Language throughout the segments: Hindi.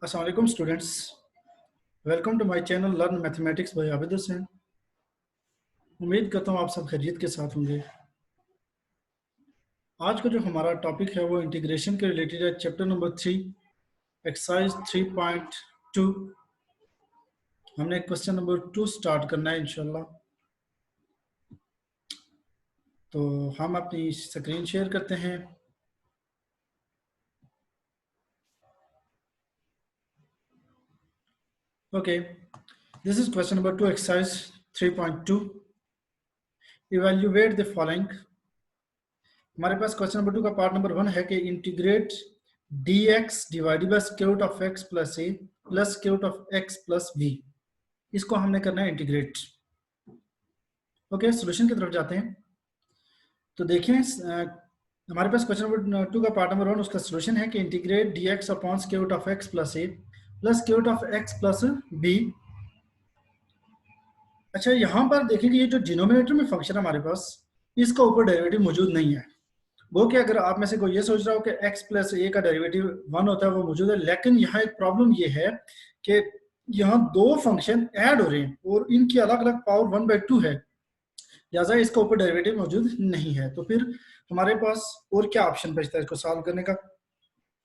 अस्सलाम वालेकुम students, welcome to my channel learn mathematics by Abid Hussain. उम्मीद करता हूँ आप सब खैरियत के साथ होंगे। आज का जो हमारा टॉपिक है वो इंटीग्रेशन के रिलेटेड है। Chapter number 3 exercise 3.2। हमने क्वेश्चन नंबर 2 स्टार्ट करना है इंशाल्लाह। तो हम अपनी स्क्रीन शेयर करते हैं। Okay, this is question number 2 exercise 3.2। Evaluate the following. हमारे पास क्वेश्चन नंबर 2 का पार्ट नंबर 1 है कि integrate dx divided by square root of x plus a plus square root of x plus b। इसको हमने करना है इंटीग्रेट। ओके, सॉल्यूशन की तरफ जाते हैं। तो देखिए हमारे पास क्वेश्चन नंबर 2 का पार्ट नंबर 1 उसका सॉल्यूशन है कि integrate dx upon square root of x plus a plus square root of x plus b। अच्छा, यहाँ पर देखेंगे ये जो डिनोमिनेटर में फंक्शन है हमारे पास, इसका ऊपर डेरिवेटिव मौजूद नहीं है। वो कि अगर आप में से कोई ये सोच रहा हो कि x प्लस ए का डेरिवेटिव 1 होता है, वो मौजूद है, लेकिन यहाँ एक प्रॉब्लम ये है कि यहाँ दो फंक्शन ऐड हो रहे हैं और इनकी अलग अलग पावर 1/2 है, लिहाजा इसका ऊपर डेरिवेटिव मौजूद नहीं है। तो फिर हमारे पास और क्या ऑप्शन बचता है इसको सॉल्व करने का,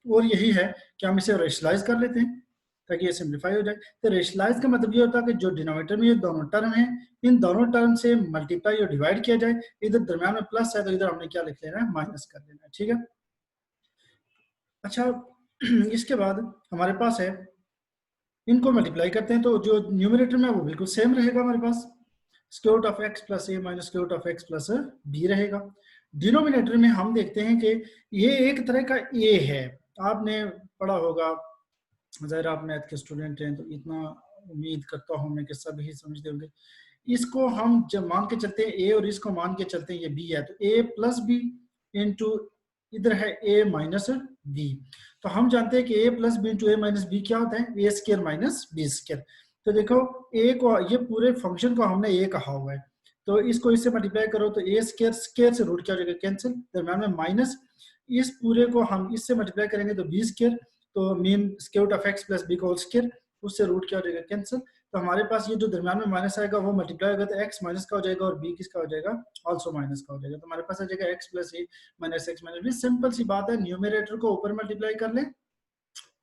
और यही है कि हम इसे रेशनलाइज कर लेते हैं ताकि ये सिंप्लीफाई हो जाए। तो रेशनलाइज का मतलब ये होता है कि जो डिनोमिनेटर में ये दोनों टर्म हैं, इन दोनों टर्म से मल्टीप्लाई और डिवाइड किया जाए। इधर दरम्यान में प्लस है तो इधर हमने क्या लिख लेना है, माइनस कर लेना है। ठीक है। अच्छा, इसके बाद हमारे पास है, इनको मल्टीप्लाई करते हैं तो जो न्यूमरेटर में वो बिल्कुल सेम रहेगा हमारे पास, square root of x plus a minus square root of x plus b रहेगा। डिनोमिनेटर में हम देखते हैं कि ये एक तरह का ए है, आपने पढ़ा होगा, ज़ाहिर आप मैथ के स्टूडेंट हैं तो इतना उम्मीद करता हूँ मैं कि सब ही समझते होंगे। इसको हम जब मान के चलते हैं ए और इसको मान के चलते हैं ये बी है, तो ए प्लस बी इंटू इधर है ए माइनस बी। तो हम जानते हैं कि ए plus b into a minus B क्या होता है, ए स्क्वायर माइनस बी स्क्वायर। तो देखो ए को, ये पूरे फंक्शन को हमने ए कहा हुआ है, तो इसको इससे मल्टीप्लाई करो तो ए स्क्वायर, स्क्वायर से रूट क्या हो जाएगा, कैंसिल, दरम्यान में माइनस, इस पूरे को हम इससे मल्टीप्लाई करेंगे तो बी स्क्वायर, तो mean square root of x plus b का होल स्क्वायर, उससे रूट क्या हो जाएगा, कैंसिल। तो हमारे पास ये जो दरम्यान में माइनस आएगा वो मल्टीप्लाई होगा तो x माइनस का हो जाएगा और b किसका हो जाएगा, आल्सो माइनस का हो जाएगा। तो हमारे पास आ जाएगा x plus a minus x minus b. Simple सी बात है, न्यूमरेटर को ऊपर मल्टीप्लाई कर लें,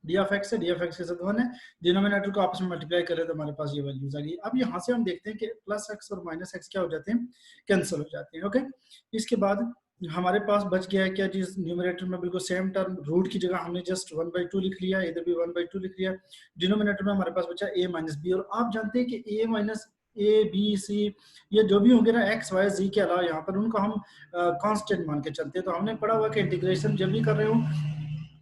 डी ऑफ एक्स है, डी ऑफ एक्स के साथ 1 है, डिनोमिनेटर को आपस में मल्टीप्लाई करें तो हमारे पास ये वैल्यूज आ गई। अब यहाँ से हम देखते हैं कि प्लस एक्स और माइनस एक्स क्या हो जाते हैं, कैंसिल हो जाते हैं। ओके, इसके बाद हमारे पास बच गया है क्या चीज, न्यूमरेटर में बिल्कुल सेम टर्म, रूट की जगह हमने जस्ट 1/2 लिख लिया, इधर भी 1/2 लिख लिया। डिनोमिनेटर में हमारे पास बचा a माइनस बी, और आप जानते हैं कि a minus a b c ये जो भी होंगे ना एक्स वाई जी के अलावा, यहाँ पर उनको हम कांस्टेंट मान के चलते हैं। तो हमने पढ़ा हुआ कि इंटीग्रेशन जब भी कर रहे हो,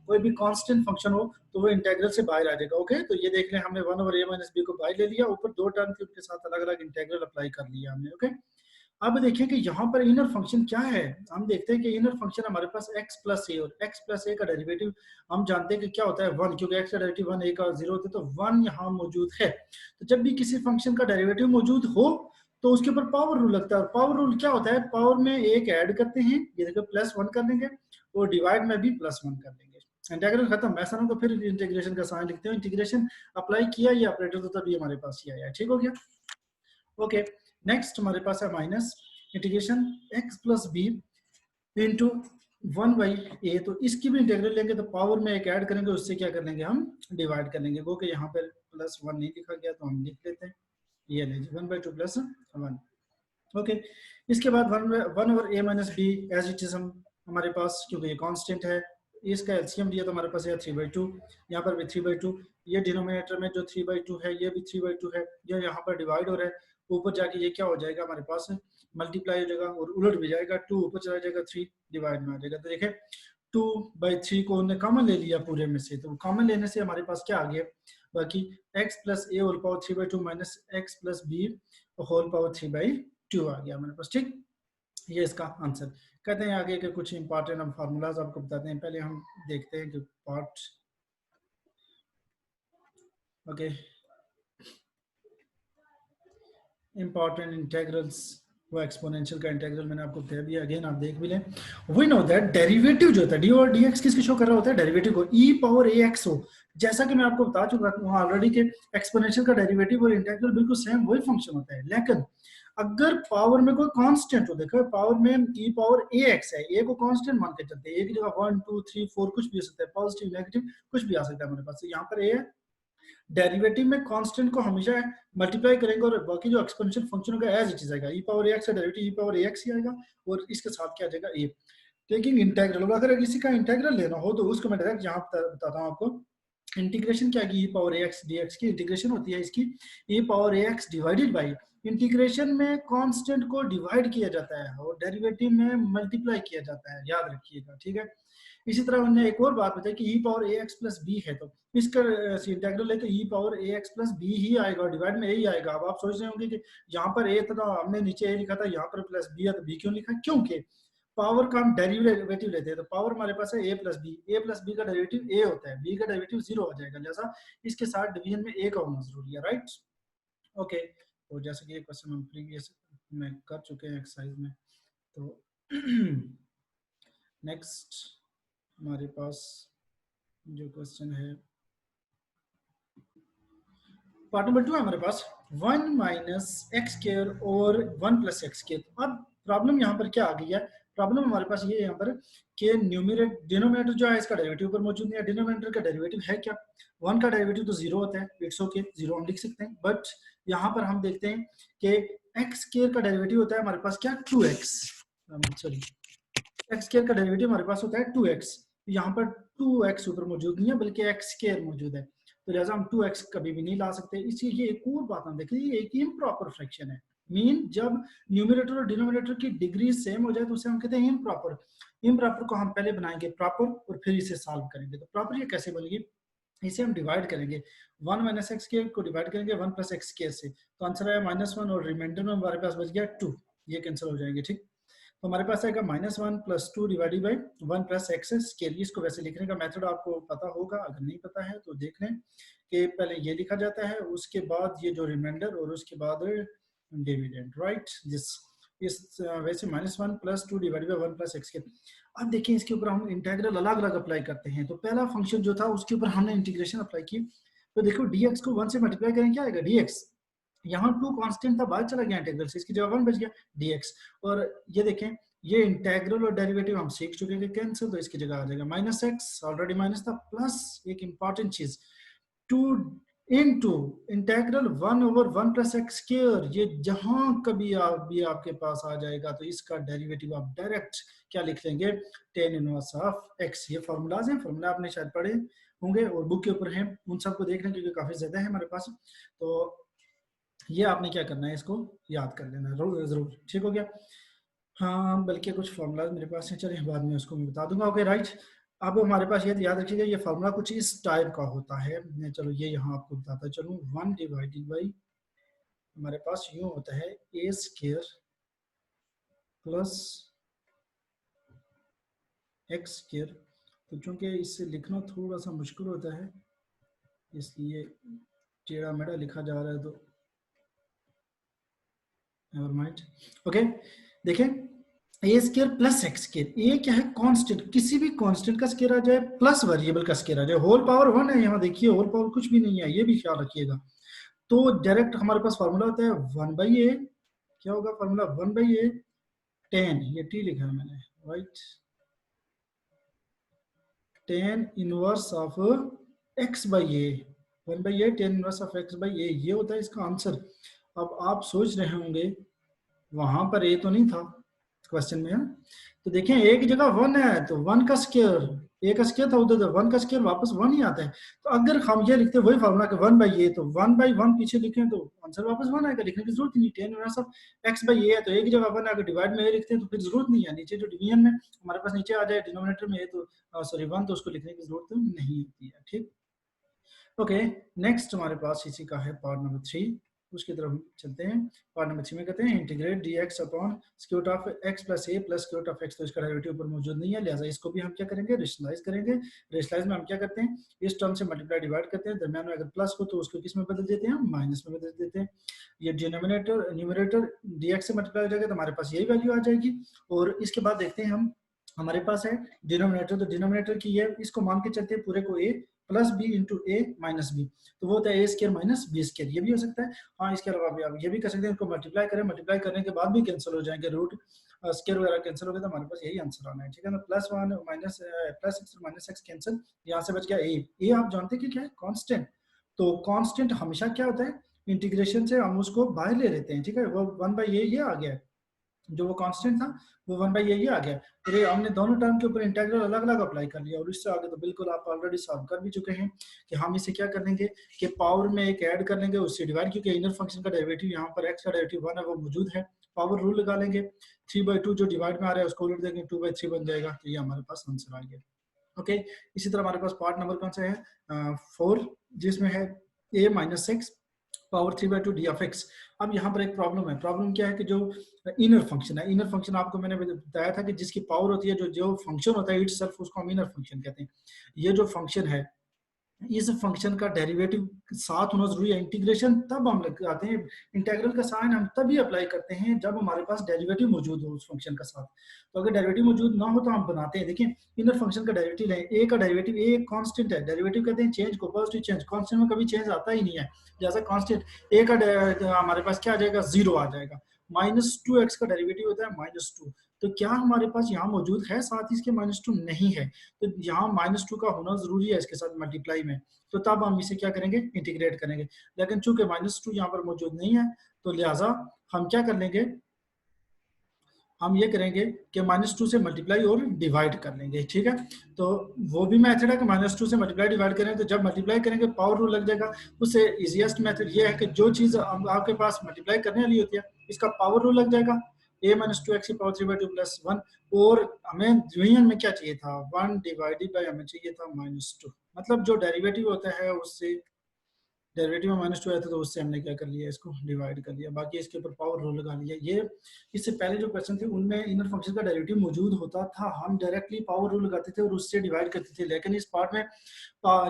कोई भी कांस्टेंट फंक्शन हो तो वो इंटीग्रल से बाहर आ जाएगा। ओके, तो ये देख लें, हमने 1 ओवर a माइनस बी को बाहर ले लिया, ऊपर दो टर्म थे उनके साथ अलग अलग इंटीग्रल अप्लाई कर लिया हमने। ओके, अब देखिए कि यहाँ पर इनर फंक्शन क्या है। हम देखते हैं कि इनर फंक्शन हमारे पास x प्लस ए, और x प्लस ए का डेरिवेटिव हम जानते हैं कि क्या होता है 1, क्योंकि x का डेरिवेटिव 1, a का 0 होता है, तो 1 यहाँ मौजूद है। तो जब भी किसी फंक्शन का डेरिवेटिव मौजूद हो तो उसके ऊपर पावर रूल लगता है, और पावर रूल क्या होता है, पावर में एक ऐड करते हैं, ये देखो +1 कर देंगे, और डिवाइड में भी +1 कर देंगे, इंटीग्रल खत्म। ऐसा ना तो फिर इंटीग्रेशन का साइन लिखते हैं, इंटीग्रेशन अप्लाई किया ये ऑपरेटर तो तभी हमारे पास ये आया। ठीक हो गया। ओके, नेक्स्ट हमारे पास है minus integration x plus b into 1/a। तो इसकी भी इंटीग्रल लेंगे तो पावर में एक ऐड करेंगे, उससे क्या कर लेंगे, हम डिवाइड कर लेंगे। वो कि यहाँ पर +1 नहीं लिखा गया तो हम लिख लेते हैं, ये ले 1/2 + 1। ओके, इसके बाद 1 over a minus b as it is, हम हमारे पास क्योंकि ये कांस्टेंट है, इसका एलसीएम लिया तो हमारे पास है 3/2, यहाँ पर भी 3/2, ये डिनोमिनेटर में जो 3/2 है ये भी 3/2 है, ये यहाँ पर डिवाइड हो रहा है, ऊपर जाके ये क्या हो जाएगा हमारे पास, मल्टीप्लाई हो जाएगा और उलट भी जाएगा, 2 ऊपर चला जाएगा, 3 डिवाइड में आ जाएगा। तो देखें 2/3 को उन्होंने कॉमन ले लिया पूरे में से, तो कॉमन लेने से हमारे पास क्या आ गया, बाकी x plus a whole power 3/2 minus x plus b whole power 3/2 आ गया हमारे पास। ठीक, ये इसका आंसर। कहते हैं आगे के कुछ इंपॉर्टेंट हम फार्मूलाज आपको बताते हैं, पहले हम देखते हैं कि पार्ट। ओके, इंपॉर्टेंट इंटीग्रल्स, वो एक्सपोनेंशियल का इंटीग्रल मैंने आपको बता दिया, अगेन आप देख भी लें। वी नो दैट डेरिवेटिव जो होता है डी और डी एक्स किसके शो कर रहा होता है, डेरिवेटिव को, ई पावर ए एक्स हो जैसा कि मैं आपको बता चुका हूँ ऑलरेडी के एक्सपोनेंशियल का डेरिवेटिव और इंटीग्रल बिल्कुल सेम वही फंक्शन होता है, लेकिन अगर पावर में कोई कांस्टेंट हो, देखो पावर में ई पावर ए एक्स है, ए को कांस्टेंट मान के चलते हैं, ए की जगह 1 2 3 4 कुछ भी हो सकता है, पॉजिटिव नेगेटिव कुछ भी आ सकता है हमारे पास, यहाँ पर ए है, डेरिवेटिव में कांस्टेंट को हमेशा मल्टीप्लाई करेंगे और बाकी जो एक्सपोनेंशियल फंक्शन होगा एज इट इज आएगा, ई पावर एक्स का डेरिवेटिव ई पावर एक्स ही आएगा और इसके साथ क्या आ जाएगा ए। टेकिंग इंटेग्रल, अगर किसी का इंटेग्रल लेना हो तो उसको मैं डायरेक्ट यहाँ बताता हूँ आपको, इंटीग्रेशन क्या की, e power x d x की इंटीग्रेशन होती है इसकी e power x divided by, integration में कांस्टेंट को डिवाइड किया जाता है और डेरिवेटिव में मल्टीप्लाई किया जाता है, याद रखिएगा, ठीक है। इसी तरह उन्होंने एक और बात बताई कि ई पावर ए एक्स प्लस बी है, तो इसका इंटेग्रल है तो ई पावर ए एक्स प्लस बी ही आएगा और डिवाइड में ए ही आएगा। अब आप सोच रहे होंगे कि यहाँ पर ए था तो हमने नीचे ए लिखा था, यहाँ पर प्लस बी है तो बी क्यों लिखा, क्योंकि पावर का हम डेरिवेटिव लेते हैं, तो पावर हमारे पास है ए प्लस बी का डेरिवेटिव ए होता है, बी का डेरिवेटिव 0 हो जाएगा, लिहाजा इसके साथ डिवीजन में ए का होना जरूरी है, राइट। ओके, तो जैसे कि ये क्वेश्चन हम प्रीवियस में कर चुके हैं एक्सरसाइज में, तो नेक्स्ट हमारे पास जो क्वेश्चन है पार्ट नंबर 2 है हमारे पास 1 माइनस एक्स स्क्वायर और 1 प्लस एक्स स्क्वायर। अब प्रॉब्लम यहाँ पर क्या आ गई है, प्रॉब्लम हमारे पास ये यहाँ पर कि न्यूमरेटर डिनोमिनेटर जो है इसका डेरिवेटिव पर मौजूद नहीं है, डिनोमिनेटर का डेरिवेटिव है क्या, 1 का डेरिवेटिव तो 0 होता है, इट्स ओके 0 हम लिख सकते हैं, बट यहाँ पर हम देखते हैं कि एक्स स्क्वायर का डेरिवेटिव होता है हमारे पास क्या 2x, सॉरी एक्स स्क्वायर का डेरिवेटिव हमारे पास होता है 2x, यहाँ पर 2x ऊपर मौजूद नहीं है बल्कि एक्स स्क्वायर मौजूद है, तो लिहाजा हम 2x कभी भी नहीं ला सकते। इसकी ये एक और बात हम देखें, ये एक इम्प्रॉपर फ्रैक्शन है, मीन जब न्यूमरेटर और डिनोमिनेटर की डिग्री सेम हो जाए तो उसे हम कहते हैं इम्प्रॉपर। इम्प्रॉपर को हम पहले बनाएंगे प्रॉपर और फिर इसे सॉल्व करेंगे, तो प्रॉपर ये कैसे बनेगी, इसे हम डिवाइड करेंगे, 1 माइनस एक्स स्क्वायर को डिवाइड करेंगे 1 प्लस एक्स स्क्वायर से, तो आंसर आया -1 और रिमाइंडर में हमारे पास बच गया 2, ये कैंसिल हो जाएंगे, ठीक। तो हमारे पास आएगा -1 plus 2 divided by 1 plus x square. इसको वैसे लिखने का मेथड आपको पता होगा, अगर नहीं पता है तो देख लें कि पहले ये लिखा जाता है, उसके बाद ये जो रिमाइंडर और उसके बाद डिविडेंड, राइट दिस इस वैसे -1 plus 2 divided by 1 plus x square. अब देखिए इसके ऊपर हम इंटीग्रल अलग अलग अप्लाई करते हैं, तो पहला फंक्शन जो था उसके ऊपर हमने इंटीग्रेशन अप्लाई की, तो देखो dx को 1 से मल्टीप्लाई करें क्या आएगा dx, यहाँ 2 कांस्टेंट था बाहर चला गया इंटीग्रल से, इसकी जगह 1 बच गया dx, और ये देखें ये इंटीग्रल और डेरिवेटिव हम सीख चुके हैं कैंसिल, तो इसकी जगह आ जाएगा -x, ऑलरेडी माइनस था, प्लस एक इंपॉर्टेंट चीज 2 into integral 1 over 1 plus x square, ये जहां कभी भी आपके पास आ जाएगा तो इसका डेरिवेटिव आप डायरेक्ट क्या लिख लेंगे, tan इनवर्स ऑफ x। ये फार्मूलाज हैं, फार्मूला आपने शायद पढ़े होंगे और बुक के ऊपर हैं, उन सबको देख लें क्योंकि काफी ज्यादा है हमारे पास, तो ये आपने क्या करना है इसको याद कर लेना जरूर, ठीक हो गया। हाँ बल्कि कुछ फॉर्मूलाज मेरे पास है, चलिए बाद में उसको मैं बता दूंगा, ओके राइट। अब हमारे पास ये याद रखिएगा ये फार्मूला कुछ इस टाइप का होता है, मैं चलो ये यहाँ आपको बताता चलूँ, 1 डिवाइडेड बाई हमारे पास यूँ होता है ए स्क्वायर प्लस एक्स स्क्वायर, तो चूंकि इससे लिखना थोड़ा सा मुश्किल होता है इसलिए टेढ़ा मेढ़ा लिखा जा रहा है, तो नेवर माइंड, ओके। देखें ए स्क्वायर प्लस एक्स स्क्वायर, ए क्या है कांस्टेंट, किसी भी कांस्टेंट का स्क्वायर आ जाए प्लस वेरिएबल का स्क्वायर आ जाए, होल पावर 1 है, यहाँ देखिए होल पावर कुछ भी नहीं है, ये भी ख्याल रखिएगा, तो डायरेक्ट हमारे पास फार्मूला होता है 1 बाई ए, क्या होगा फार्मूला 1 बाई ए tan, ये टी लिखा है मैंने, right, tan inverse of x by a, 1 by a tan inverse of x by a, ये होता है इसका आंसर। अब आप सोच रहे होंगे वहां पर ए तो नहीं था क्वेश्चन में, तो देखें ए की जगह 1 है तो 1 का स्क्वायर, ए का स्क्वायर था उधर, 1 का स्क्वायर वापस 1 ही आता है, तो अगर हम ये लिखते वही फार्मूला कि 1 बाई ए, तो 1 बाई 1 पीछे लिखें तो आंसर वापस 1 आएगा, लिखने की जरूरत नहीं, tan inverse of x by a है तो ए की जगह 1, अगर डिवाइड में ए लिखते हैं तो फिर जरूरत नहीं है, नीचे जो डिवीजन में हमारे पास नीचे आ जाए डिनोमिनेटर में ए तो सॉरी 1, तो उसको लिखने की जरूरत नहीं होती है, ठीक। ओके नेक्स्ट हमारे पास इसी का है पार्ट नंबर 3, उसकी तरफ चलते हैं। पार्ट नंबर 3 में कहते हैं integrate dx upon square root of x plus a plus square root of x, तो इसका डेरिवेटिव ऊपर मौजूद नहीं है, लिहाजा इसको भी हम क्या करेंगे रेशनलाइज करेंगे। रेशनलाइज में हम क्या करते हैं, इस टर्म से मल्टीप्लाई डिवाइड करते हैं, दरम्यान में अगर प्लस हो तो उसको किस में बदल देते हैं, माइनस में बदल देते हैं। ये डिनोमिनेटर न्यूमरेटर dx से मल्टीप्लाई हो जाएगा तो हमारे पास यही वैल्यू आ जाएगी, और इसके बाद देखते हैं हम हमारे पास है डिनोमिनेटर, तो डिनोमिनेटर की ये इसको मान के चलते हैं पूरे को a plus b into a minus b, तो वो होता है a square minus b square, ये भी हो सकता है। हाँ, इसके अलावा भी आप ये भी कर सकते हैं, इनको मल्टीप्लाई करें, मल्टीप्लाई करने के बाद भी कैंसिल हो जाएंगे, रूट स्केयर वगैरह कैंसिल हो गया, तो हमारे पास यही आंसर आना है, ठीक है ना। Plus one minus plus x minus x cancel, यहाँ से बच गया ए आप जानते हैं कि क्या है, कांस्टेंट। तो कांस्टेंट हमेशा क्या होता है, इंटीग्रेशन से हम उसको बाहर ले लेते हैं, ठीक है, वो वन बाई ये आ गया है, जो वो कांस्टेंट था वो वन बाई ये आ गया। फिर हमने दोनों टर्म के ऊपर इंटीग्रल अलग अलग अप्लाई कर लिया, और इससे आगे तो बिल्कुल आप ऑलरेडी सॉल्व कर भी चुके हैं कि हम इसे क्या कर लेंगे कि पावर में एक ऐड कर लेंगे, उससे डिवाइड, क्योंकि इनर फंक्शन का डेरिवेटिव यहाँ पर एक्स का डेरिवेटिव 1 है वो मौजूद है, पावर रूल लगा लेंगे, 3/2 जो डिवाइड में आ रहा है उसको उलट देंगे, 2/3 बन जाएगा, तो ये हमारे पास आंसर आ गया। ओके, इसी तरह हमारे पास पार्ट नंबर कौन सा है, 4, जिसमें है a minus x power 3/2 D of x. अब यहाँ पर एक प्रॉब्लम है, प्रॉब्लम क्या है कि जो इनर फंक्शन है, इनर फंक्शन आपको मैंने बताया था कि जिसकी पावर होती है, जो जो फंक्शन होता है इट सेल्फ, उसको हम इनर फंक्शन कहते हैं। ये जो फंक्शन है, इस फंक्शन का डेरिवेटिव साथ होना जरूरी है, इंटीग्रेशन तब हम लगाते हैं, इंटीग्रल का साइन हम तभी अप्लाई करते हैं जब हमारे पास डेरिवेटिव मौजूद हो उस फंक्शन का साथ। तो अगर डेरिवेटिव मौजूद ना हो तो हम बनाते हैं, देखिए इनर फंक्शन का डेरिवेटिव है, ए का डेरिवेटिव, ए कांस्टेंट है, डेरिवेटिव कहते हैं चेंज को, पॉजिटिव चेंज, कांस्टेंट में कभी चेंज आता ही नहीं है, जैसा कांस्टेंट ए का हमारे पास क्या आ जाएगा, 0 आ जाएगा। -2x का डेरिवेटिव होता है -2, तो क्या हमारे पास यहाँ मौजूद है साथ ही इसके -2, नहीं है, तो यहाँ -2 का होना जरूरी है इसके साथ मल्टीप्लाई में, तो तब हम इसे क्या करेंगे, इंटीग्रेट करेंगे। लेकिन चूंकि -2 यहाँ पर मौजूद नहीं है, तो लिहाजा हम क्या कर लेंगे, हम ये करेंगे कि -2 से मल्टीप्लाई और डिवाइड कर लेंगे, ठीक है। तो वो भी मेथड है कि -2 से मल्टीप्लाई डिवाइड करें, तो जब मल्टीप्लाई करेंगे पावर रूल लग जाएगा, उससे इजीएस्ट मेथड ये है कि जो चीज़ आपके पास मल्टीप्लाई करने वाली होती है इसका पावर रूल लग जाएगा, a-2x की पावर 3/2 + 1, और हमें डिवीजन में क्या चाहिए था, 1 डिवाइडेड बाय हमें चाहिए था -2, मतलब जो डेरिवेटिव होता है उससे डेरिवेटिव में -2 आया था, तो उससे हमने क्या कर लिया, इसको डिवाइड कर लिया, बाकी इसके ऊपर पावर रूल लगा लिया। ये इससे पहले जो क्वेश्चन थे उनमें इनर फंक्शन का डेरिवेटिव मौजूद होता था, हम डायरेक्टली पावर रूल लगाते थे और उससे डिवाइड करते थे, लेकिन इस पार्ट में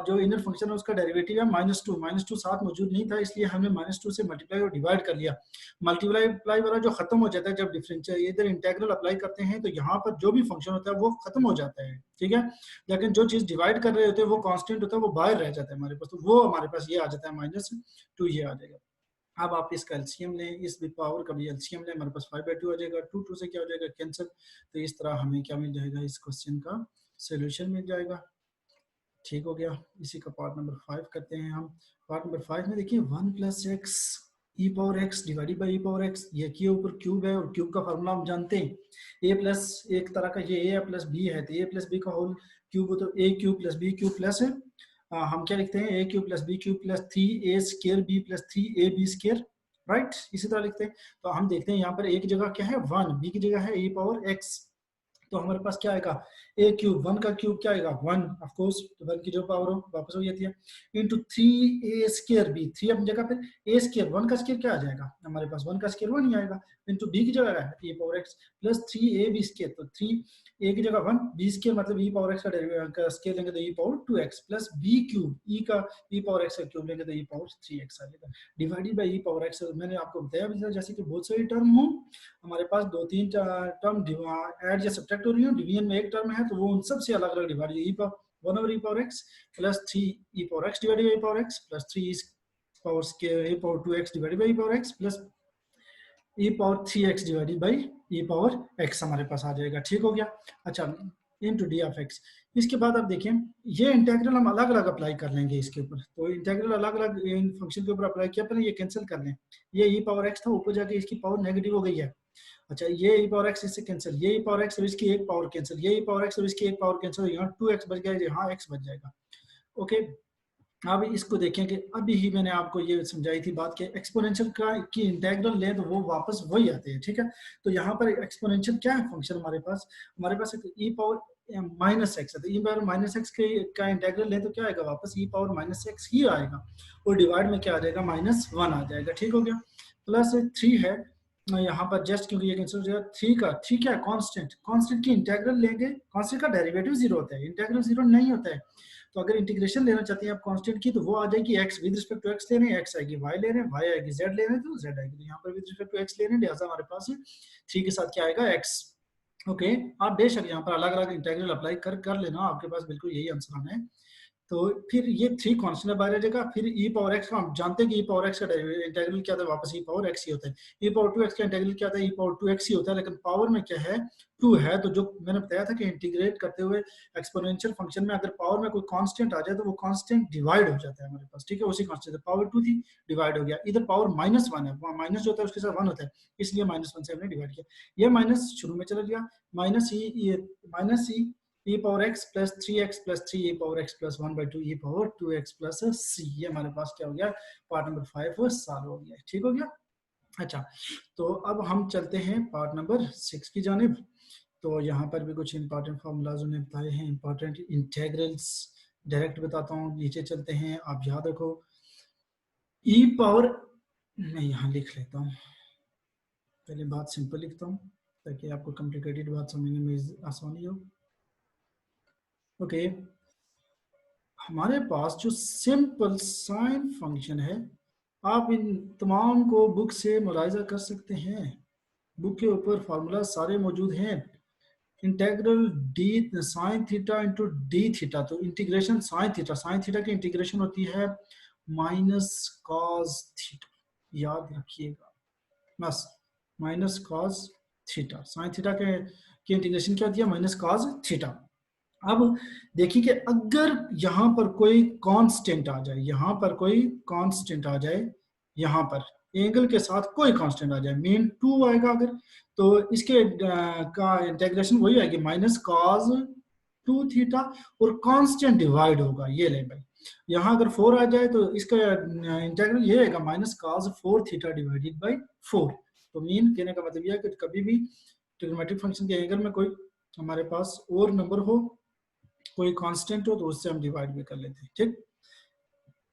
जो इनर फंक्शन है उसका डेरिवेटिव है -2 साथ मौजूद नहीं था, इसलिए हमने -2 से मल्टीप्लाई और डिवाइड कर लिया। मल्टीप्लाई वाला जो खत्म हो जाता है जब डिफरेंशियल इधर इंटीग्रल अप्लाई करते हैं, तो यहाँ पर जो भी फंक्शन होता है वो खत्म हो जाता है, ठीक है, लेकिन जो चीज डिवाइड कर रहे होते हैं वो कांस्टेंट होता है, वो बाहर रह जाता है हमारे पास, तो वो हमारे पास ये आ जाता है -2, ये आ जाएगा। अब आप इसका एलसीएम लें, इस पावर का भी एलसीएम लें, हमारे पास 5/2 आ जाएगा, 2 से क्या हो जाएगा, कैंसिल, तो इस तरह हमें क्या मिल जाएगा, इस क्वेश्चन का सोल्यूशन मिल जाएगा। ठीक हो गया, इसी का पार्ट नंबर 5 करते हैं हम। पार्ट नंबर 5 में देखिए 1 + x E power x divided by E power x, ये के ऊपर क्यूब है और क्यूब का फार्मूला हम जानते हैं, a प्लस एक तरह का ये a प्लस b है, तो a प्लस b का होल क्यूब, तो a cube plus b cube plus हम क्या लिखते हैं, a cube plus b cube plus 3a square b plus 3ab square, right, इसी तरह लिखते हैं। तो हम देखते हैं यहाँ पर a की जगह क्या है 1, b की जगह है e पावर x, तो हमारे पास क्या आएगा, a क्यूब, 1 का क्यूब क्या आएगा 1, ऑफ कोर्स, तो 1 की जो पावर हो वापस हो जाती है, इंटू 3a स्केयर b, 3 अपनी जगह पे, a स्केयर 1 का स्केयर क्या आ जाएगा हमारे पास, 1 का स्केयर 1 ही आएगा, इंटू b की जगह है e power x plus 3ab square, तो 3a की जगह 1, b स्केयर मतलब e पावर x का डेरिवेटिव का स्केयर लेंगे तो e power 2x plus b cube, e का e पावर x का क्यूब लेंगे तो e पावर 3x आ जाएगा, divided by e power x। मैंने आपको बताया भी था जैसे कि बहुत सारी टर्म हो, हमारे पास 2-3 टर्म ऐड या सब्ट्रैक्ट हो रही हो, डिवीजन में एक टर्म है तो वो उन सब से अलग अलग divide, e power 1 over e power x plus 3 e power x divided by e power x plus 3 e power square e power 2x divided by e power x plus e power 3x divided by e power x हमारे पास आ जाएगा, ठीक हो गया। अच्छा, इनटू डी ऑफ x, इसके बाद आप देखें ये इंटीग्रल हम अलग अलग अप्लाई कर लेंगे इसके ऊपर, तो इंटीग्रल अलग अलग इन फंक्शन के ऊपर अप्लाई किया, पहले ये कैंसिल कर लें, ये e पावर x था, ऊपर जाके इसकी पावर नेगेटिव हो गई है, अच्छा ये e पावर x इससे कैंसिल, ये e पावर x और इसकी एक पावर कैंसिल, ये e पावर x और इसकी एक पावर कैंसिल, यहाँ 2x बच गया, यहाँ x बच जाएगा। ओके, अब इसको देखें कि अभी ही मैंने आपको ये समझाई थी बात कि एक्सपोनेंशियल का की इंटीग्रल लें तो वो वापस वही आते हैं, ठीक है। तो यहाँ पर एक्सपोनेंशियल क्या है फंक्शन हमारे पास e पावर माइनस एक्स है, तो e पावर माइनस एक्स का इंटीग्रल लें तो क्या आएगा वापस e पावर माइनस एक्स ही आएगा, और डिवाइड में क्या आ जाएगा -1 आ जाएगा, ठीक हो गया। प्लस 3 है यहाँ पर जस्ट क्योंकि ये कैंसिल हो जाएगा, 3 का ठीक है कांस्टेंट की इंटीग्रल लेंगे, कांस्टेंट का डेरिवेटिव 0 होता है, इंटीग्रल 0 नहीं होता है, तो अगर इंटीग्रेशन लेना चाहते हैं आप कांस्टेंट की तो वो आ जाएगी x with respect to x ले रहे हैं, x आएगी, y ले रहे हैं, y आएगी, z ले रहे हैं तो z आएगी, तो यहाँ पर विद रिस्पेक्ट टू x ले रहे हैं, लिहाजा हमारे पास 3 के साथ क्या आएगा x। ओके, आप बेशक यहाँ पर अलग अलग इंटीग्रल अप्लाई कर लेना, आपके पास बिल्कुल यही आंसर आना है। तो फिर ये 3 कांस्टेंट बाहर आ जाएगा, फिर e पावर x का हम जानते हैं कि e पावर x का इंटीग्रल क्या था, वापस e पावर x ही होता है, e पावर 2x का इंटीग्रल क्या था, e पावर 2x ही होता है, लेकिन पावर में क्या है 2 है। तो जो मैंने बताया था कि इंटीग्रेट करते हुए एक्सपोनेंशियल फंक्शन में अगर पावर में कोई कांस्टेंट आ जाए तो वो कांस्टेंट डिवाइड हो जाता है हमारे पास, ठीक है, उसी कांस्टेंट पावर 2 थी डिवाइड हो गया, इधर पावर -1 है, वहाँ माइनस जो होता है उसके साथ 1 होता है, इसलिए -1 से हमने डिवाइड किया, ये माइनस शुरू में चला गया, minus e power x plus 3x plus 3 e power x plus 1/2 e power 2x plus c, ये हमारे पास क्या हो गया, पार्ट नंबर 5 सॉल्व हो गया, ठीक हो गया। अच्छा, तो अब हम चलते हैं पार्ट नंबर 6 की जानिब। तो यहाँ पर भी कुछ इंपॉर्टेंट फार्मूलाज उन्हें बताए हैं, इंपॉर्टेंट इंटेग्रल्स डायरेक्ट बताता हूँ, नीचे चलते हैं, आप याद रखो e पावर, मैं यहाँ लिख लेता हूँ, पहले बात सिंपल लिखता हूँ ताकि आपको कॉम्प्लिकेटेड बात समझने में आसानी हो। ओके, हमारे पास जो सिंपल साइन फंक्शन है, आप इन तमाम को बुक से मुलाहिजा कर सकते हैं, बुक के ऊपर फार्मूला सारे मौजूद हैं। Integral D sine theta into D theta, तो इंटीग्रेशन साइन थीटा की इंटीग्रेशन होती है माइनस कॉस थीटा, याद रखिएगा, बस minus cos theta, sine theta के की इंटीग्रेशन क्या होती है, माइनस कॉस थीटा। अब देखिए कि अगर यहाँ पर कोई कांस्टेंट आ जाए, यहाँ पर कोई कांस्टेंट आ जाए, यहाँ पर एंगल के साथ कोई कांस्टेंट आ जाए, मीन 2 आएगा अगर, तो इसके का इंटीग्रेशन वही आएगी माइनस कॉस 2 थीटा, और कांस्टेंट डिवाइड होगा, ये ले भाई, यहाँ अगर 4 आ जाए तो इसका इंटीग्रल ये आएगा minus cos 4 theta divided by 4। तो मीन कहने का मतलब यह है कि कभी भी ट्रिग्नोमेट्रिक फंक्शन के एंगल में कोई हमारे पास और नंबर हो, कोई कांस्टेंट हो, तो उससे हम डिवाइड भी कर लेते हैं, ठीक।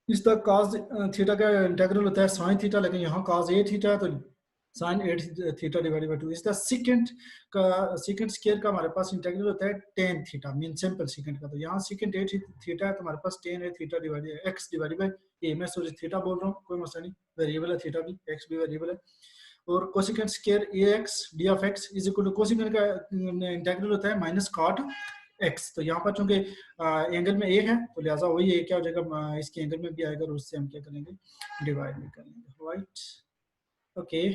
इस तक cos थीटा का इंटीग्रल होता है sin थीटा, लेकिन यहाँ cos a थीटा, तो sin 8 थीटा डिवाइडेड बाय 2। इसका सेकंड स्क्वायर का हमारे पास इंटीग्रल होता है tan theta, mean simple second का, तो यहाँ सेकंड 8 थीटा है तो हमारे पास tan a theta divided x divided by a, मैं सॉरी थीटा बोल रहा हूँ, कोई मसला नहीं, वेरिएबल है थीटा भी, x भी वेरिएबल है। और cosecant square ax d of x is equal to cosecant का इंटीग्रल होता है माइनस cot x, तो यहाँ पर चूंकि एंगल में a है तो लिहाजा वही a क्या हो जाएगा, इसके एंगल में भी आएगा और उससे हम क्या करेंगे, डिवाइड भी कर लेंगे, राइट। ओके,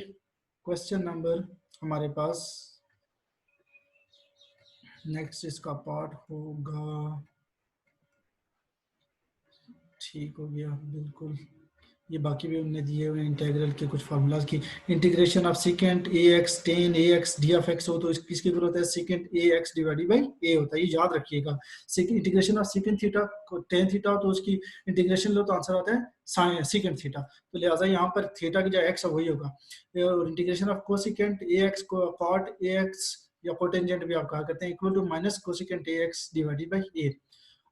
क्वेश्चन नंबर हमारे पास नेक्स्ट इसका पार्ट होगा, ठीक हो गया बिल्कुल, ये बाकी भी हमने दिए हुए इंटीग्रल के कुछ फार्मूलाज की, integration of second ax tan ax d of x हो तो किसकी जरूरत है, second ax divided by a होता है, ये याद रखिएगा। इंटीग्रेशन ऑफ सेकेंड थीटा को tan थीटा हो तो उसकी इंटीग्रेशन लो तो आंसर आता है साइन सेकेंड थीटा, तो लिहाजा यहाँ पर थीटा की जो x है वही होगा, और इंटीग्रेशन ऑफ कोसेकेंट ax को cot ax या कोटेंजेंट भी आप कहा करते हैं, equal to minus cosecant ax divided by a।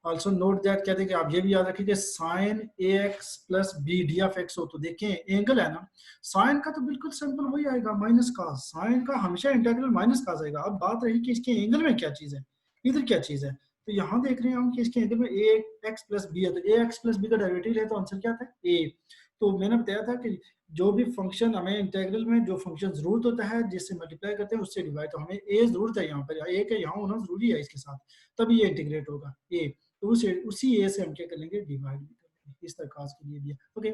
Also note that, कहते हैं कि आप ये भी याद रखिए कि sine ax plus b d of x हो तो देखें एंगल है ना, साइन का तो बिल्कुल सिंपल वही आएगा माइनस कॉस, साइन का हमेशा इंटीग्रल माइनस कॉस आएगा। अब बात रही कि इसके एंगल में क्या चीज है, इधर क्या चीज है, तो यहाँ देख रहे हैं हम कि इसके एंगल में ए एक्स प्लस बी है, तो ए एक्स प्लस बी का डेरिवेटिव है तो आंसर क्या था ए। तो मैंने बताया था कि जो भी फंक्शन हमें इंटीग्रल में जो फंक्शन जरूरत होता है जिससे मल्टीप्लाई करते हैं उससे डिवाइड, तो हमें ए जरूरत है, यहाँ पर ए का यहाँ होना जरूरी है इसके साथ, तभी ये इंटीग्रेट होगा ए, तो उसी ए से हम क्या कर लेंगे, डिवाइड भी कर लेंगे, इस तरह के लिए दिया। ओके,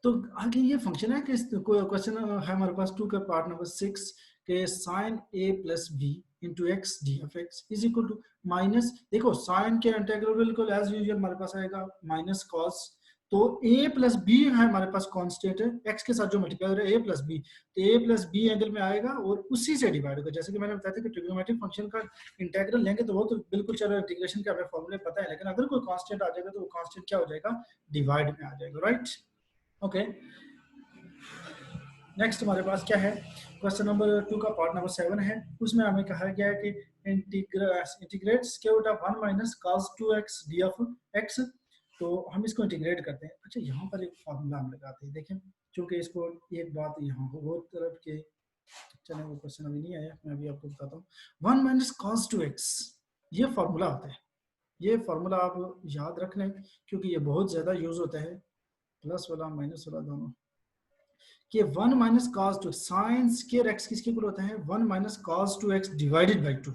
तो आगे ये फंक्शन है कि क्वेश्चन है हमारे पास 2 का पार्ट नंबर 6 के sine a plus b into x d of x is equal to minus, देखो साइन के इंटीग्रल बिल्कुल एज यूजुअल हमारे पास आएगा माइनस कॉस, तो a प्लस बी है हमारे पास कांस्टेंट है, x के साथ जो मल्टीप्लाई हो रहा है a प्लस बी, तो a प्लस बी एंगल में आएगा और उसी से डिवाइड होगा, जैसे कि मैंने बताया था कि ट्रिग्नोमेट्रिक फंक्शन का इंटीग्रल लेंगे तो वो तो बिल्कुल चलो इंटीग्रेशन के हमें फॉर्मूले पता है, लेकिन अगर कोई कांस्टेंट आ जाएगा तो वो कांस्टेंट क्या हो जाएगा, डिवाइड में आ जाएगा, राइट। ओके, नेक्स्ट हमारे पास क्या है, क्वेश्चन नंबर 2 का पार्ट नंबर 7 है, उसमें हमें कहा गया है कि integrate square root of 1 minus cos 2x d of x, तो हम इसको इंटीग्रेट करते हैं। अच्छा, यहाँ पर एक फार्मूला हम लगाते हैं, देखें क्योंकि इसको एक बात यहाँ हो तरफ के, चले वो क्वेश्चन अभी नहीं आया, मैं अभी आपको बताता हूँ, 1 माइनस cos 2x ये फार्मूला होता है, ये फार्मूला आप याद रख लें क्योंकि ये बहुत ज्यादा यूज होता है, प्लस वाला माइनस वाला दोनों, कि 1 minus cos 2 sine square x किसके इक्वल होता है, 1 minus cos 2x divided by 2,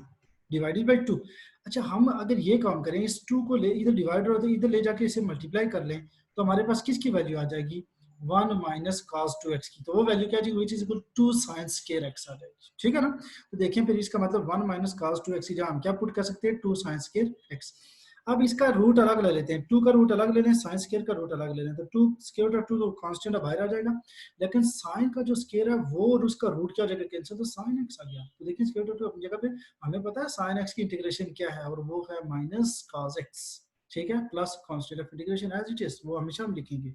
divided by 2। अच्छा, हम अगर ये काम करें, इस 2 को ले इधर डिवाइडर होता है, इधर ले जाके इसे मल्टीप्लाई कर लें, तो हमारे पास किसकी वैल्यू आ जाएगी, 1 माइनस cos 2x की। तो वो वैल्यू क्या आ जाएगी, विच is equal 2 sin square x आ जाएगी। ठीक है ना। तो देखें फिर इसका मतलब 1 माइनस cos 2x की जगह हम क्या पुट कर सकते हैं, 2 sin स्क्वायर x। अब इसका रूट अलग ले लेते हैं, 2 का रूट अलग ले लें, sin स्क्वायर का रूट अलग ले लें, तो 2 स्क्वायर रूट 2 तो कांस्टेंट बाहर आ जाएगा, लेकिन sin का जो स्क्वायर है वो और उसका रूट क्या हो जाएगा कैंसिल, तो sin x आ गया। तो देखिए स्क्वायर रूट अपनी जगह पे, हमें पता है sin x की इंटीग्रेशन क्या है, और वो है माइनस cos x। ठीक है, plus constant of integration as it is, वो हमेशा हम लिखेंगे।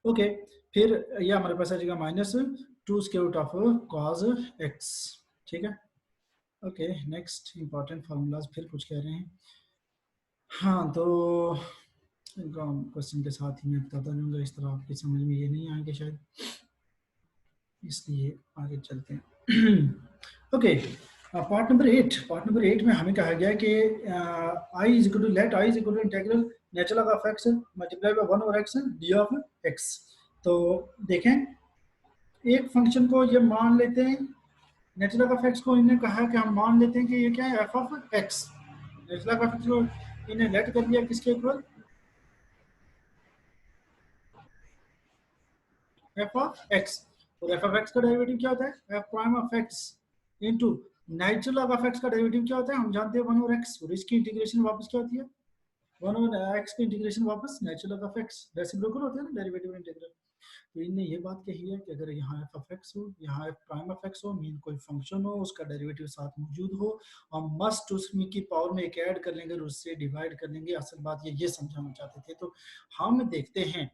ओके, फिर ये हमारे पास आ जाएगा minus 2 square root of cos x। ठीक है। ओके, नेक्स्ट इंपॉर्टेंट फार्मूलाज फिर कुछ कह रहे हैं। हाँ, तो इनका क्वेश्चन के साथ ही मैं बताता जाऊंगा, इस तरह आपकी समझ में ये नहीं आएंगे शायद, इसलिए आगे चलते हैं। ओके, पार्ट नंबर 8 में हमें कहा गया है कि I is equal to let I is equal to integral natural of x multiply by 1 over x d of x. तो देखें, एक फंक्शन को ये मान लेते हैं, नेचुरल ऑफ एक्स को इन्हें कहा कि हम मान लेते हैं कि ये क्या है, F of x. Natural of x को इन्हें लेट कर दिया किसके इक्वल, एफ ऑफ एक्स। और एफ ऑफ एक्स का डेरिवेटिव क्या होता है, F prime of x into natural of x का डेरिवेटिव क्या होता है, हम जानते हैं 1 ओवर एक्स, और इसकी इंटीग्रेशन वापस क्या होती है, 1 ओवर एक्स की इंटीग्रेशन वापस नेचुरल ऑफ एक्स, रेसिप्रोकल होते हैं ना डेरिवेटिव इंटीग्रल। तो इनने ये बात कही है कि अगर यहाँ एफ ऑफ एक्स हो, यहाँ एफ प्राइम ऑफ एक्स हो, मीन कोई फंक्शन हो, उसका डेरिवेटिव साथ मौजूद हो, और मस्ट उसमें की पावर में एक ऐड कर लेंगे और उससे डिवाइड कर लेंगे। असल बात ये समझाना चाहते थे। तो हम देखते हैं,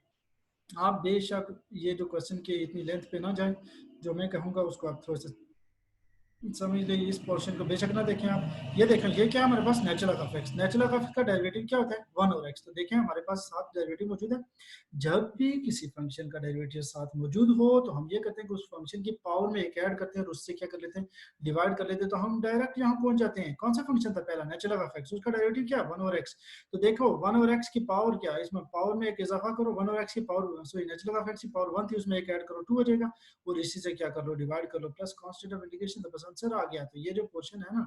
आप बेशक ये जो क्वेश्चन के इतनी लेंथ पे ना जाए, जो मैं कहूँगा उसको आप थोड़ा सा समझ लीजिए, इस पोर्शन को बेशक ना देखें आप। ये देखें, ये क्या हमारे पास natural of x, natural of x का डेरिवेटिव क्या होता है, 1 ओवर एक्स। तो देखें हमारे पास 7 डेरिवेटिव मौजूद है। जब भी किसी फंक्शन का डेरिवेटिव साथ मौजूद हो, तो हम ये करते हैं कि उस फंक्शन की पावर में एक ऐड करते हैं और उससे क्या कर लेते हैं, डिवाइड कर लेते हैं। तो हम डायरेक्ट यहाँ पहुंच जाते हैं, कौन सा फंक्शन था पहला, नेचुरल ऑफ एक्स, उसका डेरिवेटिव क्या, 1 ओवर एक्स। तो देखो 1 ओवर एक्स की पावर क्या है, इसमें पावर में एक इजाफा करो, 1 ओवर एक्स की power, sorry natural of x की पावर 1 थी, उसमें एक ऐड करो 2 हो जाएगा, और इसी से क्या कर लो, डिवाइड कर लो, प्लस कांस्टेंट ऑफ इंटीग्रेशन, तो बस आंसर आ गया। तो ये जो क्वेश्चन है ना,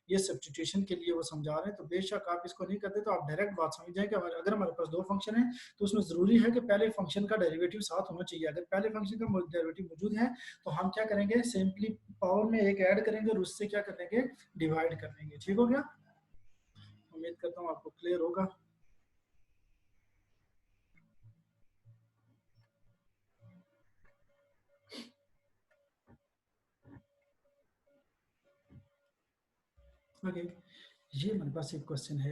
ये सब्स्टिट्यूशन के लिए वो समझा रहे हैं। तो बेशक आप इसको नहीं करते तो आप डायरेक्ट बात समझ जाए कि अगर हमारे पास 2 फंक्शन है, तो उसमें जरूरी है कि पहले फंक्शन का डेरिवेटिव साथ होना चाहिए। अगर पहले फंक्शन का डेरिवेटिव मौजूद है, तो हम क्या करेंगे, सिंपली पावर में एक ऐड करेंगे और उससे क्या कर देंगे, डिवाइड कर देंगे। ठीक हो गया, उम्मीद करता हूँ आपको क्लियर होगा। ओके, ये मेरे पास एक क्वेश्चन है।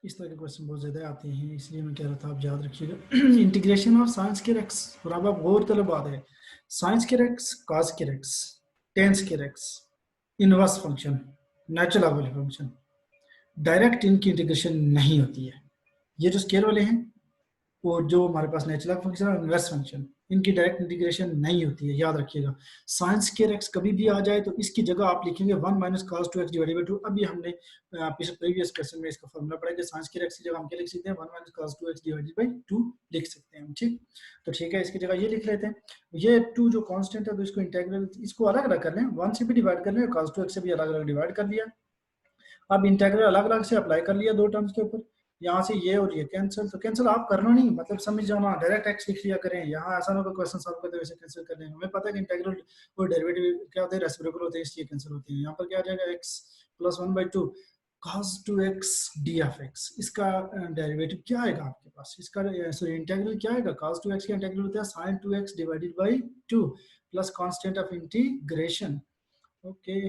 इस तरह के क्वेश्चन बहुत ज़्यादा आते हैं, इसलिए मैं कह रहा था आप याद रखिएगा। इंटीग्रेशन ऑफ साइंस के रेक्स, और अब आप गौर तलब बात है, साइंस के रेक्स, कॉस के रेक्स, टेंस के रेक्स, inverse function, natural function, direct इनकी इंटीग्रेशन नहीं होती है। ये जो स्केयर वाले हैं, और जो हमारे पास नेचुरल फंक्शन और इनवर्स फंक्शन, इनकी डायरेक्ट इंटीग्रेशन नहीं होती है, याद रखिएगा। साइंस के एक्स कभी भी आ जाए तो इसकी जगह आप लिखेंगे 1 minus cos 2x divided by 2। अभी हमने प्रीवियस क्वेश्चन में इसका फॉर्मूला पढ़ा कि साइंस के एक्स की जगह हम क्या लिख सकते हैं, 1 minus cos 2x divided by 2 लिख सकते हैं हम। ठीक, तो ठीक है, इसकी जगह ये लिख लेते हैं। ये 2 जो कांस्टेंट है, तो इसको इंटीग्रल, इसको अलग अलग कर लें, 1 से भी डिवाइड कर लें और cos 2x से भी अलग अलग डिवाइड कर लिया। अब इंटीग्रल अलग अलग से अप्लाई कर लिया 2 टर्म्स के ऊपर, यहाँ से ये और ये कैंसिल। तो कैंसिल आप करना नहीं, मतलब समझ जाना, डायरेक्ट एक्स लिख लिया करें। यहाँ ऐसा ना कोई क्वेश्चन सॉल्व करते वैसे कैंसिल कर लें, हमें पता है कि इंटीग्रल और डेरिवेटिव क्या होते हैं, रेसिप्रोकल होते हैं, इसलिए कैंसिल होते हैं। यहाँ पर क्या आ जाएगा, x plus 1/2 cos 2x d of x। इसका डेरिवेटिव क्या आएगा आपके पास, इसका सॉरी इंटीग्रल क्या आएगा, cos 2x का इंटीग्रल होता है sin 2x divided by 2 plus constant of integration. Okay,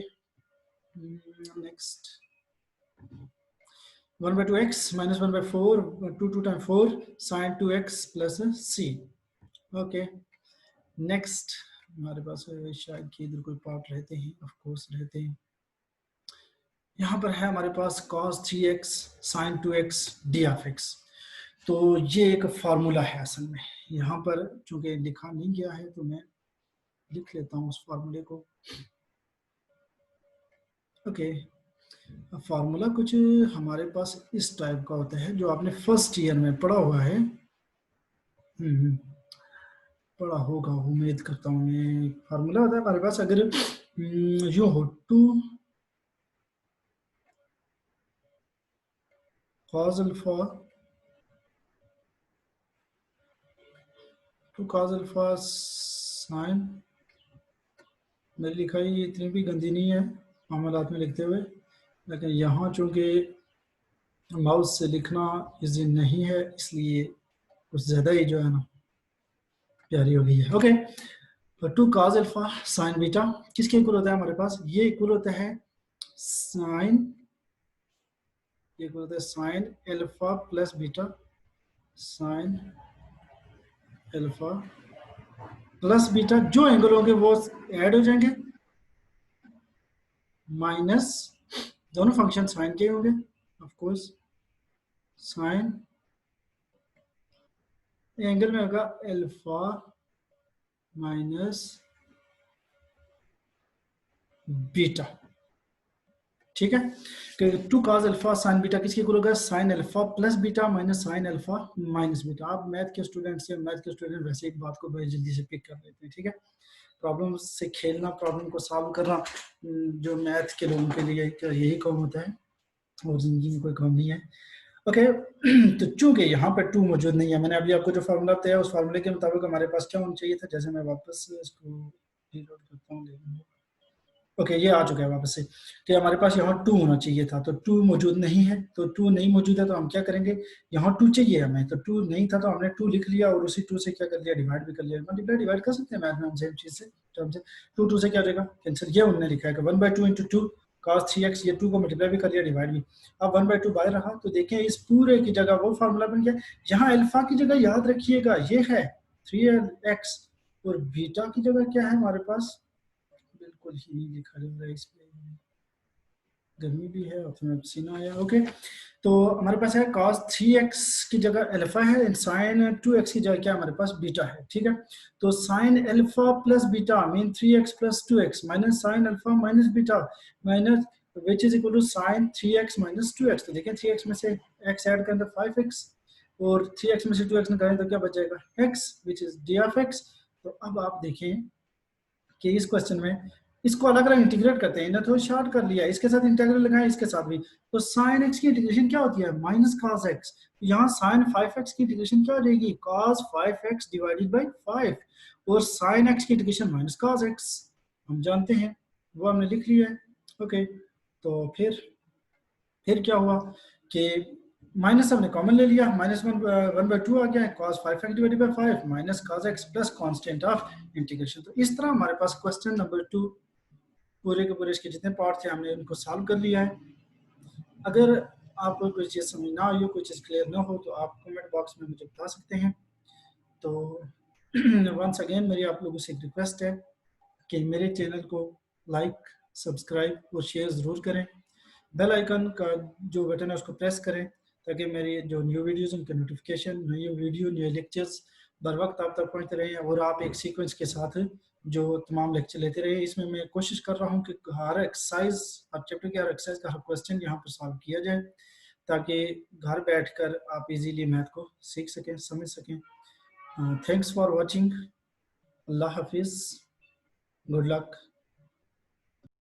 next 1/2x minus 1/4, 2 times 4 sin 2x plus c। Okay, next हमारे पास शायद कि इधर कोई पार्ट रहते हैं, ऑफ कोर्स रहते हैं। यहाँ पर है हमारे पास cos 3x sin 2x d of x। तो ये एक फार्मूला है असल में, यहाँ पर चूंकि लिखा नहीं गया है तो मैं लिख लेता हूँ उस फार्मूले को। ओके, फार्मूला कुछ हमारे पास इस टाइप का होता है, जो आपने फर्स्ट ईयर में पढ़ा हुआ है। पढ़ा होगा, उम्मीद करता हूँ मैं। फार्मूला होता है हमारे पास, अगर यो हो 2 cos alpha two cos alpha sign, मेरी लिखाई इतनी भी गंदी नहीं है मामलात में लिखते हुए, लेकिन यहाँ चूंकि माउस से लिखना इजी नहीं है इसलिए कुछ ज़्यादा ही जो है ना प्यारी हो गई है। ओके, तो two cos alpha sine beta किसके इक्वल होता है हमारे पास, ये इक्वल होता है साइन, ये इक्वल होता है sign alpha plus beta, sign alpha plus beta, जो एंगल होंगे वो ऐड हो जाएंगे, माइनस दोनों फंक्शन साइन के होंगे ऑफ कोर्स, साइन एंगल में होगा अल्फा माइनस बीटा, ठीक है। कि two cos alpha sine beta किसके इक्वल होगा, sine alpha plus beta minus sine alpha minus beta. आप मैथ के स्टूडेंट से, मैथ के स्टूडेंट वैसे एक बात को बड़ी जल्दी से पिक कर लेते हैं, ठीक है। प्रॉब्लम से खेलना, प्रॉब्लम को सॉल्व करना जो मैथ के लोगों के लिए यही काम होता है और जिंदगी में कोई काम नहीं है। ओके तो चूंकि यहाँ पर टू मौजूद नहीं है, मैंने अभी आपको जो फार्मूला बताया उस फार्मूले के मुताबिक हमारे पास क्या होना चाहिए था, जैसे मैं वापस इसको रीलोड करता हूँ, ओके ये आ चुका है वापस से, कि हमारे पास यहाँ टू होना चाहिए था, तो टू मौजूद नहीं है, तो टू नहीं मौजूद है तो हम क्या करेंगे, यहाँ टू चाहिए हमें, तो टू नहीं था तो हमने टू लिख लिया और उसी टू से क्या कर लिया, डिवाइड भी कर लिया। मल्टीप्लाई डिवाइड कर सकते हैं मैथ में हम सेम चीज से, टर्म से टू टू से क्या हो जाएगा कैंसिल, ये उन्होंने लिखा है कि 1/2 इंटू टू cos 3x, ये टू को मल्टीप्लाई भी कर लिया डिवाइड भी, अब 1/2 बाहर रहा, तो देखें इस पूरे की जगह वो फार्मूला बन गया। यहाँ अल्फा की जगह याद रखिएगा ये है 3x और बीटा की जगह क्या है हमारे पास, बिल्कुल ही नहीं लिखा जा रहा है इसमें, गर्मी भी है और थोड़ा पसीना आया। ओके तो हमारे पास है cos 3x की जगह अल्फा है एंड sin 2x की जगह क्या हमारे पास बीटा है, ठीक है। तो sin alpha plus beta mean 3x plus 2x minus sin alpha minus beta minus which is equal to sin 3x minus 2x। तो देखें 3x में से x ऐड करें तो 5x और 3x में से 2x निकालें तो क्या बच जाएगा x which is d of x। तो अब आप देखें कि इस क्वेश्चन में इसको अलग अलग इंटीग्रेट करते हैं, इन्हें थोड़ा शॉर्ट कर लिया, इसके साथ इंटीग्रल लगाएं इसके साथ भी, तो साइन एक्स की इंटीग्रेशन क्या होती है माइनस कॉस एक्स, यहाँ साइन 5x की इंटीग्रेशन क्या हो जाएगी कॉस 5x डिवाइडेड बाई 5 और साइन एक्स की इंटीग्रेशन माइनस कॉस एक्स हम जानते हैं वो हमने लिख लिया है। ओके तो फिर क्या हुआ कि माइनस हमने कॉमन ले लिया, माइनस 1/2 आ गया है, cos 5x divided by 5 minus cos x plus constant of integration. तो इस तरह हमारे पास क्वेश्चन नंबर 2 पूरे के पूरे इसके जितने पार्ट थे हमने उनको सॉल्व कर लिया है। अगर आपको कोई चीज़ समझ ना आई हो, कोई चीज़ क्लियर ना हो तो आप कमेंट बॉक्स में मुझे बता सकते हैं। तो वंस अगेन मेरी आप लोगों से एक रिक्वेस्ट है कि मेरे चैनल को लाइक सब्सक्राइब और शेयर ज़रूर करें, बेल आइकन का जो बटन है उसको प्रेस करें ताकि मेरी जो न्यू वीडियोज़ उनके नोटिफिकेशन, नई वीडियो नए लेक्चर्स बर वक्त आप तक पहुँचते रहें और आप एक सीक्वेंस के साथ जो तमाम लेक्चर लेते रहे। इसमें मैं कोशिश कर रहा हूँ कि हर एक्सरसाइज, हर चैप्टर की हर एक्सरसाइज का हर क्वेश्चन यहाँ पर सॉल्व किया जाए ताकि घर बैठकर आप इजीली मैथ को सीख सकें, समझ सकें। थैंक्स फॉर वॉचिंग, अल्लाह हाफिज़, गुड लक।